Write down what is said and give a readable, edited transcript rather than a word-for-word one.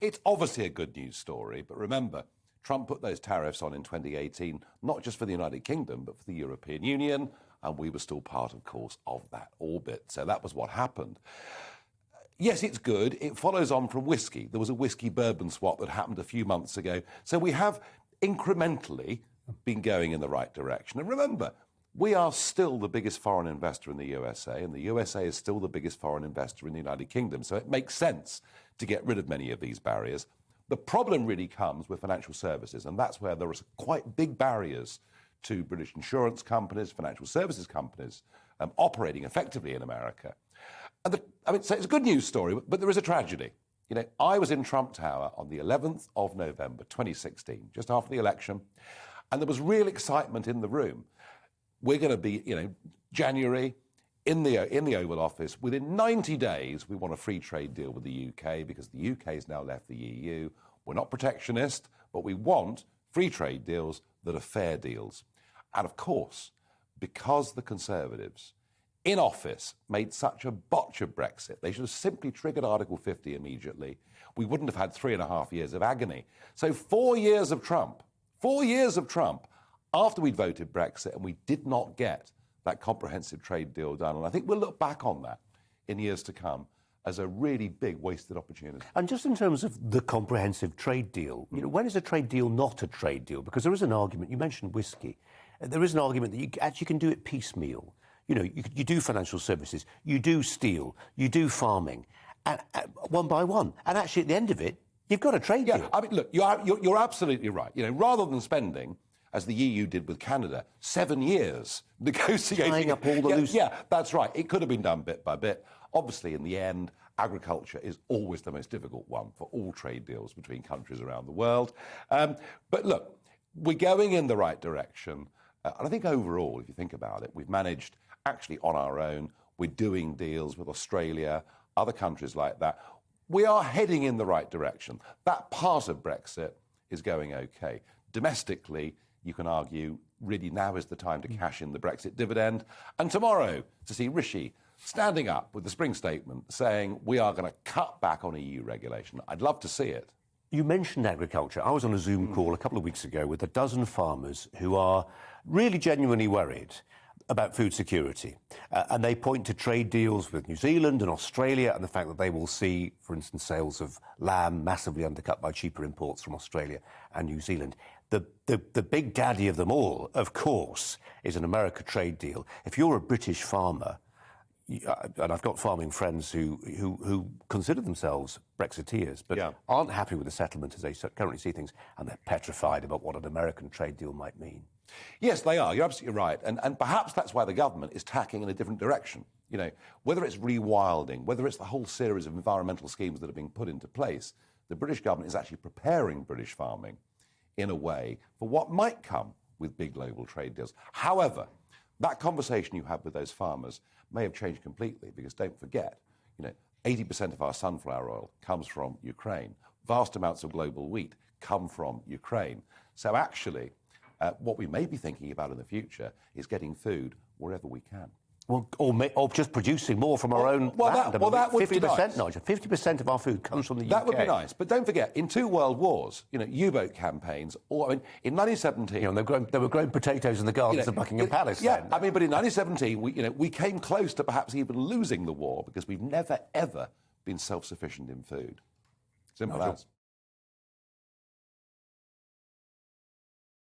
It's obviously a good news story, but remember, Trump put those tariffs on in 2018, not just for the United Kingdom, but for the European Union, and we were still part, of course, of that orbit. So that was what happened. Yes, it's good. It follows on from whiskey. There was a whiskey-bourbon swap that happened a few months ago. So we have incrementally been going in the right direction. And remember, we are still the biggest foreign investor in the USA, and the USA is still the biggest foreign investor in the United Kingdom. So it makes sense to get rid of many of these barriers. The problem really comes with financial services, and that's where there are quite big barriers to British insurance companies, financial services companies operating effectively in America. And so it's a good news story, but there is a tragedy. You know, I was in Trump Tower on the 11th of November, 2016, just after the election, and there was real excitement in the room. We're going to be, January, in the Oval Office. Within 90 days, we want a free trade deal with the UK because the UK has now left the EU. We're not protectionist, but we want free trade deals that are fair deals. And of course, because the Conservatives in office made such a botch of Brexit, they should have simply triggered Article 50 immediately. We wouldn't have had 3.5 years of agony. So 4 years of Trump, after we'd voted Brexit, and we did not get that comprehensive trade deal done. And I think we'll look back on that in years to come as a really big wasted opportunity. And just in terms of the comprehensive trade deal, when is a trade deal not a trade deal? Because there is an argument, you mentioned whiskey, there is an argument that you actually can do it piecemeal. You do financial services, you do steel, you do farming, and one by one. And actually, at the end of it, you've got a trade deal. I mean, look, you're absolutely right. Rather than spending, as the EU did with Canada, 7 years negotiating. Tying up all the loose... Yeah, that's right. It could have been done bit by bit. Obviously, in the end, agriculture is always the most difficult one for all trade deals between countries around the world. But look, we're going in the right direction. And I think overall, if you think about it, we've managed actually on our own. We're doing deals with Australia, other countries like that. We are heading in the right direction. That part of Brexit is going okay. Domestically, you can argue really now is the time to cash in the Brexit dividend. And tomorrow, to see Rishi standing up with the spring statement saying we are going to cut back on EU regulation. I'd love to see it. You mentioned agriculture. I was on a Zoom call a couple of weeks ago with a dozen farmers who are really genuinely worried about food security. And they point to trade deals with New Zealand and Australia and the fact that they will see, for instance, sales of lamb massively undercut by cheaper imports from Australia and New Zealand. The big daddy of them all, of course, is an America trade deal. If you're a British farmer, and I've got farming friends who consider themselves Brexiteers, but aren't happy with the settlement as they currently see things, and they're petrified about what an American trade deal might mean. Yes, they are. You're absolutely right. And perhaps that's why the government is tacking in a different direction. Whether it's rewilding, whether it's the whole series of environmental schemes that are being put into place, the British government is actually preparing British farming in a way for what might come with big global trade deals. However, that conversation you had with those farmers may have changed completely because don't forget, 80% of our sunflower oil comes from Ukraine. Vast amounts of global wheat come from Ukraine. So actually, what we may be thinking about in the future is getting food wherever we can. Well, or just producing more from our own land. That would be nice. 50%, Nigel. 50% of our food comes from the UK. That would be nice. But don't forget, in 2 world wars, U-boat campaigns, in 1917... they were growing potatoes in the gardens of Buckingham Palace then. But in 1917, we came close to perhaps even losing the war because we've never, ever been self-sufficient in food. Simple as.